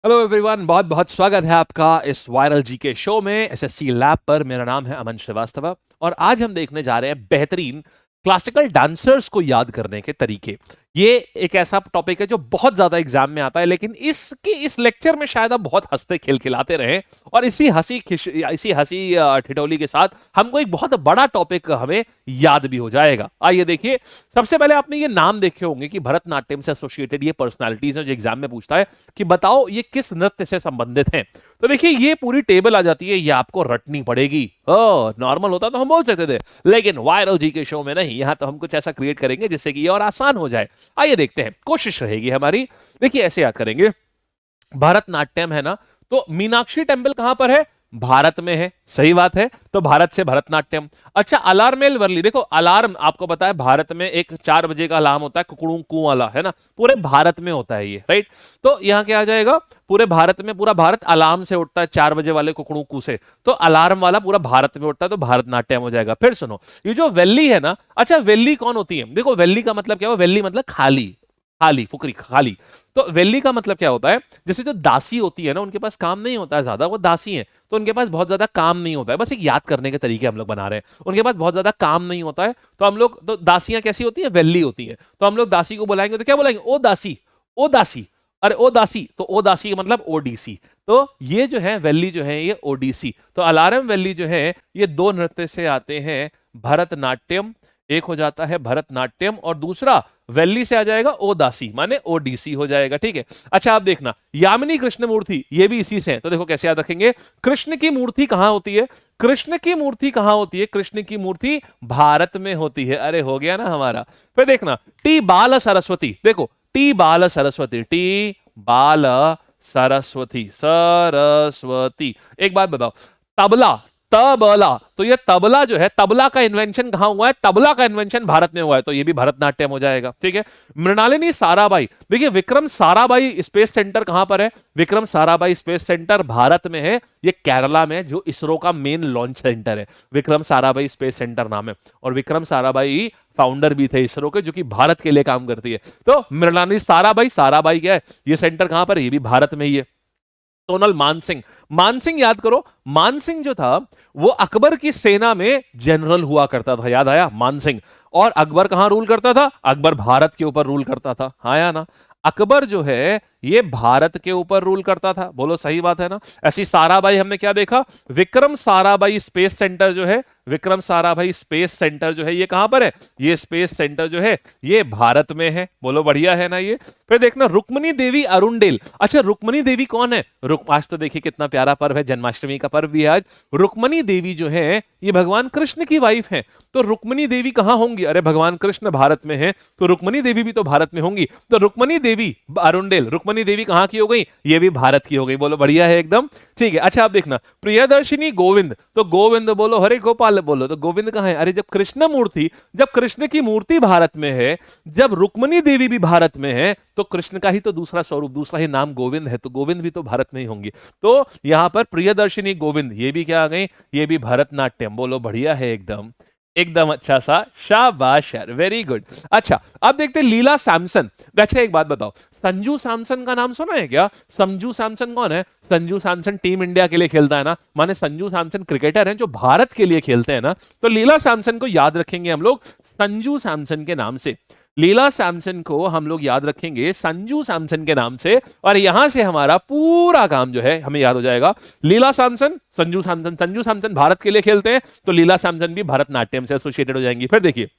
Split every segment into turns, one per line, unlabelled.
Hello everyone, बहुत बहुत स्वागत है आपका इस वायरल जीके शो में एसएससी लैब पर। मेरा नाम है अमन श्रीवास्तव और आज हम देखने जा रहे हैं बेहतरीन क्लासिकल डांसर्स को याद करने के तरीके। ये एक ऐसा टॉपिक है जो बहुत ज्यादा एग्जाम में आता है, लेकिन इस लेक्चर में शायद आप बहुत हंसते खिलखिलाते रहें और इसी हंसी ठिठोली के साथ हमको एक बहुत बड़ा टॉपिक हमें याद भी हो जाएगा। आइए देखिए, सबसे पहले आपने ये नाम देखे होंगे कि भरतनाट्यम से एसोसिएटेड ये पर्सनालिटीज है जो एग्जाम में पूछता है कि बताओ ये किस नृत्य से संबंधित हैं। तो देखिए ये पूरी टेबल आ जाती है, ये आपको रटनी पड़ेगी। नॉर्मल होता तो हम बोल सकते थे, लेकिन वायरल जी के शो में नहीं, यहां तो हम कुछ ऐसा क्रिएट करेंगे जिससे कि ये और आसान हो जाए। आइए देखते हैं, कोशिश रहेगी हमारी। देखिए ऐसे याद करेंगे, भरतनाट्यम है ना, तो मीनाक्षी टेम्पल कहां पर है? भारत में है। सही बात है, तो भारत से भरतनाट्यम। अच्छा, अलार्मेल वर्ली, देखो अलार्म आपको पता है भारत में एक 4 बजे का अलार्म होता है, कुकड़ू कू वाला, है ना, पूरे भारत में होता है ये, राइट। तो यहां क्या आ जाएगा, पूरे भारत में, पूरा भारत अलार्म से उठता है, 4 बजे वाले कुकड़ू कू से, तो अलार्म वाला पूरा भारत में उठता है, तो भारतनाट्यम हो जाएगा। फिर सुनो, ये जो वेल्ली है ना, अच्छा वेल्ली कौन होती है? देखो वेल्ली का मतलब क्या हो, वेल्ली मतलब खाली, खाली फुकरी खाली। तो वेल्ली का मतलब क्या होता है, जैसे जो दासी होती है ना, उनके पास काम नहीं होता है ज्यादा, वो दासी है तो उनके पास बहुत ज्यादा काम नहीं होता है। बस एक याद करने के तरीके हम लोग बना रहे हैं, उनके पास बहुत ज्यादा काम नहीं होता है, तो हम लोग, तो दासियां कैसी होती है? वेल्ली होती है। तो हम लोग दासी को बुलाएंगे तो क्या बुलाएंगे? ओ दासी, ओ दासी। अरे ओ दासी, तो ओ दासी का मतलब ओडीसी। तो ये जो है वेल्ली जो है ये ओडीसी। तो अलार्म वेल्ली जो है ये दो नृत्य से आते हैं, भरतनाट्यम, एक हो जाता है भरतनाट्यम और दूसरा वेल्ली से आ जाएगा ओदासी, माने ओडीसी हो जाएगा। ठीक है। अच्छा आप देखना, यामिनी कृष्ण मूर्ति ये भी इसी से है, तो देखो कैसे याद रखेंगे। कृष्ण की मूर्ति कहां होती है? कृष्ण की मूर्ति कहां होती है? कृष्ण की मूर्ति भारत में होती है। अरे हो गया ना हमारा। फिर देखना, टी बाल सरस्वती, देखो टी बाल सरस्वती, टी बाल सरस्वती, सरस्वती। एक बात बताओ, तबला, तबला, तो ये तबला जो है, तबला का इन्वेंशन कहां हुआ है? तबला का इन्वेंशन भारत में हुआ है, तो ये भी भरतनाट्यम हो जाएगा। ठीक है। मृणालिनी साराभाई, देखिए विक्रम साराभाई स्पेस सेंटर कहां पर है? विक्रम साराभाई स्पेस सेंटर भारत में है, ये केरला में, जो इसरो का मेन लॉन्च सेंटर है, विक्रम साराभाई स्पेस सेंटर नाम है। और विक्रम साराभाई फाउंडर भी थे इसरो के, जो कि भारत के लिए काम करती है। तो मृणालिनी साराभाई, साराभाई क्या है, ये सेंटर कहां पर है? ये भी भारत में ही है। सोनल मानसिंह, मानसिंह याद करो, मानसिंह जो था वो अकबर की सेना में जनरल हुआ करता था, याद आया मानसिंह। और अकबर कहां रूल करता था? अकबर भारत के ऊपर रूल करता था, हाँ या ना। अकबर जो है ये भारत के ऊपर रूल करता था, बोलो सही बात है ना। ऐसी साराभाई हमने क्या देखा, विक्रम साराभाई स्पेस सेंटर जो है, विक्रम साराभाई स्पेस सेंटर जो है ये कहां पर है? ये स्पेस सेंटर जो है ये भारत में है, बोलो बढ़िया है ना ये। फिर देखना, रुक्मणी देवी अरुणडेल, अच्छा रुक्मणी देवी कौन है? आज तो देखिए कितना प्यारा पर्व है, जन्माष्टमी का पर्व भी है आज। रुक्मणी देवी जो है ये भगवान कृष्ण की वाइफ है, तो रुक्मणी देवी कहां होंगी? अरे भगवान कृष्ण भारत में है, तो रुक्मणी देवी भी तो भारत में होंगी। तो रुक्मणी देवी अरुणडेल, रुक्मणी देवी कहां की हो गई? ये भी भारत की हो गई, बोलो बढ़िया है एकदम। ठीक है। अच्छा आप देखना, प्रियदर्शिनी गोविंद, तो गोविंद बोलो, हरे गोपाल बोलो, तो गोविंद कहां है? अरे जब कृष्ण मूर्ति, जब कृष्ण की मूर्ति भारत में है, जब रुक्मणी देवी भी भारत में है, तो कृष्ण का ही तो दूसरा स्वरूप, दूसरा ही नाम गोविंद है, तो गोविंद भी तो भारत में ही होंगे। तो यहां पर प्रियदर्शिनी गोविंद, ये भी क्या आ गई? ये भी भरतनाट्यम, बोलो बढ़िया है एकदम, एकदम अच्छा सा, शाबाश यार, वेरी गुड। अच्छा अब देखते हैं लीला सैमसन। अच्छा एक बात बताओ, संजू सैमसन का नाम सुना है क्या? संजू सैमसन कौन है? संजू सैमसन टीम इंडिया के लिए खेलता है ना, माने संजू सैमसन क्रिकेटर हैं जो भारत के लिए खेलते हैं ना। तो लीला सैमसन को याद रखेंगे हम लोग संजू सैमसन के नाम से, लीला सैमसन को हम लोग याद रखेंगे संजू सैमसन के नाम से, और यहां से हमारा पूरा काम जो है हमें याद हो जाएगा। लीला सैमसन, संजू सैमसन, संजू सैमसन भारत के लिए खेलते हैं, तो लीला सैमसन भी भरतनाट्यम से एसोसिएटेड हो जाएंगी। फिर देखिए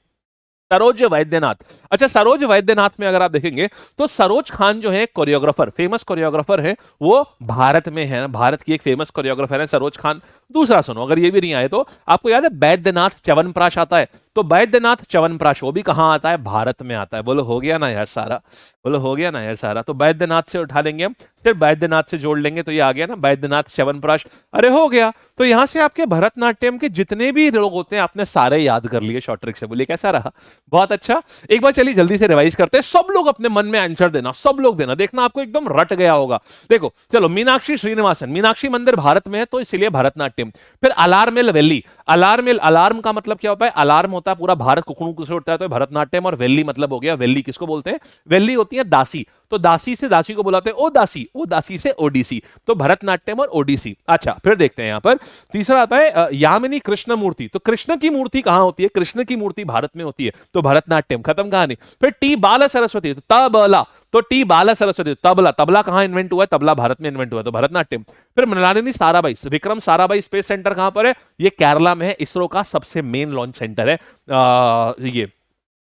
सरोज वैद्यनाथ, अच्छा सरोज वैद्यनाथ में अगर आप देखेंगे तो सरोज खान जो है कोरियोग्राफर, फेमस कोरियोग्राफर है, वो भारत में है, भारत की एक फेमस कोरियोग्राफर है सरोज खान। दूसरा सुनो, अगर ये भी नहीं आए तो आपको याद है बैद्यनाथ च्यवनप्राश आता है, तो बैद्यनाथ च्यवनप्राश वो भी कहां आता है? भारत में आता है, बोलो हो गया ना यार सारा, बोलो हो गया ना यार सारा। तो बैद्यनाथ से उठा लेंगे हम, फिर बैद्यनाथ से जोड़ लेंगे तो ये आ गया ना बैद्यनाथ च्यवनप्राश, अरे हो गया। तो यहां से आपके भरतनाट्यम के जितने भी लोग होते हैं आपने सारे याद कर लिए शॉर्ट ट्रिक से, बोलिए कैसा रहा? बहुत अच्छा। एक बार चलिए जल्दी से रिवाइज करते हैं, सब लोग अपने मन में आंसर देना, सब लोग देना, देखना आपको एकदम रट गया होगा। देखो चलो, मीनाक्षी श्रीनिवासन, मीनाक्षी मंदिर भारत में है तो इसलिए भरतनाट्यम। फिर अलार्मेल वेल्ली, अलार्मेल, अलार्म का मतलब क्या होता है? अलार्म होता है पूरा भारत कुकड़ू से उठता है, तो भरतनाट्यम। और वेल्ली मतलब हो गया, वेल्ली किसको बोलते हैं? वेल्ली होती है दासी, तो दासी से दासी को बुलाते हैं ओ दासी, ओ दासी से ओडिसी, तो भरतनाट्यम और ओडिसी। अच्छा, फिर देखते हैं यहां पर तीसरा आता है यामिनी कृष्ण मूर्ति। तो कृष्ण की मूर्ति कहां होती है? कृष्ण की मूर्ति भारत में होती है, तो भरतनाट्यम, खत्म कहानी। फिर टी बाला सरस्वती, तो तबला, तो टी बाला सरस्वती, तबला, तबला कहां इन्वेंट हुआ है? तबला भारत में इन्वेंट हुआ है, तो भरतनाट्यम। फिर मृणालिनी साराभाई, विक्रम साराभाई स्पेस सेंटर कहां पर है? ये केरला में है, इसरो का सबसे मेन लॉन्च सेंटर है ये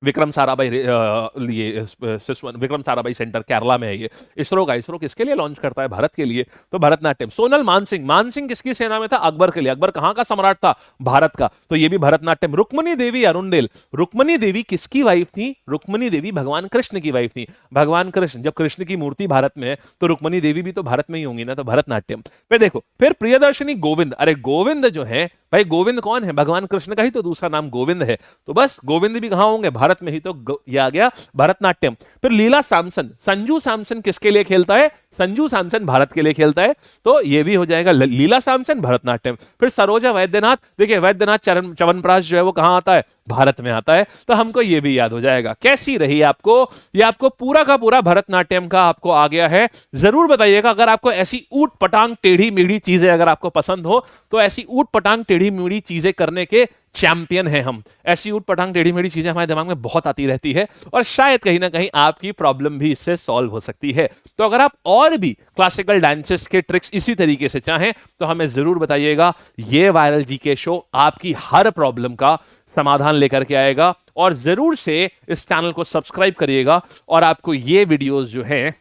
विक्रम साराभाई विक्रम साराभाई सेंटर केरला में है ये इसरो का। इसरो किसके लिए लॉन्च करता है? भारत के लिए, तो भरतनाट्यम। सोनल मानसिंह, मानसिंह किसकी सेना में था? अकबर के लिए। अकबर कहां का सम्राट था? भारत का, तो ये भी भरतनाट्यम। रुक्मणी देवी अरुणडेल, रुक्मणी देवी किसकी वाइफ थी? रुक्मणी देवी भगवान कृष्ण की वाइफ थी। भगवान कृष्ण, जब कृष्ण की मूर्ति भारत में है तो रुक्मणी देवी भी तो भारत में ही होंगी ना, तो भरतनाट्यम। फिर देखो, फिर प्रियदर्शनी गोविंद, अरे गोविंद जो है भाई, गोविंद कौन है? भगवान कृष्ण का ही तो दूसरा नाम गोविंद है, तो बस गोविंद भी कहां होंगे? भारत में ही, तो ये आ गया भरतनाट्यम। फिर लीला सैमसन, संजू सैमसन किसके लिए खेलता है? संजू सैमसन भारत के लिए खेलता है, तो ये भी हो जाएगा लीला सैमसन, भरतनाट्यम। फिर सरोजा वैद्यनाथ, देखिए वैद्यनाथ च्यवनप्राश जो है वो कहां आता है? भारत में आता है, तो हमको ये भी याद हो जाएगा। कैसी रही आपको? ये आपको पूरा का पूरा भरतनाट्यम का आपको आ गया है। जरूर बताइएगा अगर आपको ऐसी ऊट पटांग टेढ़ी मेढ़ी चीजें अगर आपको पसंद हो, तो ऐसी ऊट पटांग टेढ़ी मेढ़ी चीजें करने के चैंपियन है हम। ऐसी ऊट पटांग टेढ़ी मेढ़ी चीजें हमारे दिमाग में बहुत आती रहती है, और शायद कहीं ना कहीं आपकी प्रॉब्लम भी इससे सॉल्व हो सकती है। तो अगर आप और भी क्लासिकल डांसेस के ट्रिक्स इसी तरीके से चाहें तो हमें जरूर बताइएगा। ये वायरल जीके शो आपकी हर प्रॉब्लम का समाधान लेकर के आएगा, और जरूर से इस चैनल को सब्सक्राइब करिएगा, और आपको ये वीडियोस जो हैं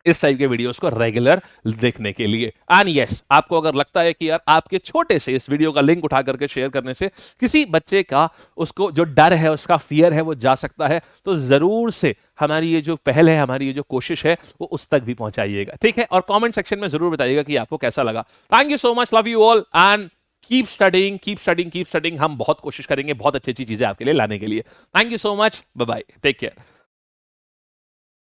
इस टाइप के वीडियोस को रेगुलर देखने के लिए। एंड यस, आपको अगर लगता है कि यार आपके छोटे से इस वीडियो का लिंक उठा करके शेयर करने से किसी बच्चे का, उसको जो डर है, उसका फियर है, वो जा सकता है, तो जरूर से हमारी ये जो पहल है, हमारी ये जो कोशिश है, वो उस तक भी पहुंचाइएगा, ठीक है? और कमेंट सेक्शन में जरूर बताइएगा कि आपको कैसा लगा। Thank you so much, love you all, and keep studying, keep studying, keep studying. हम बहुत कोशिश करेंगे बहुत अच्छी अच्छी चीजें आपके लिए लाने के लिए। Thank you so much, bye bye, take care.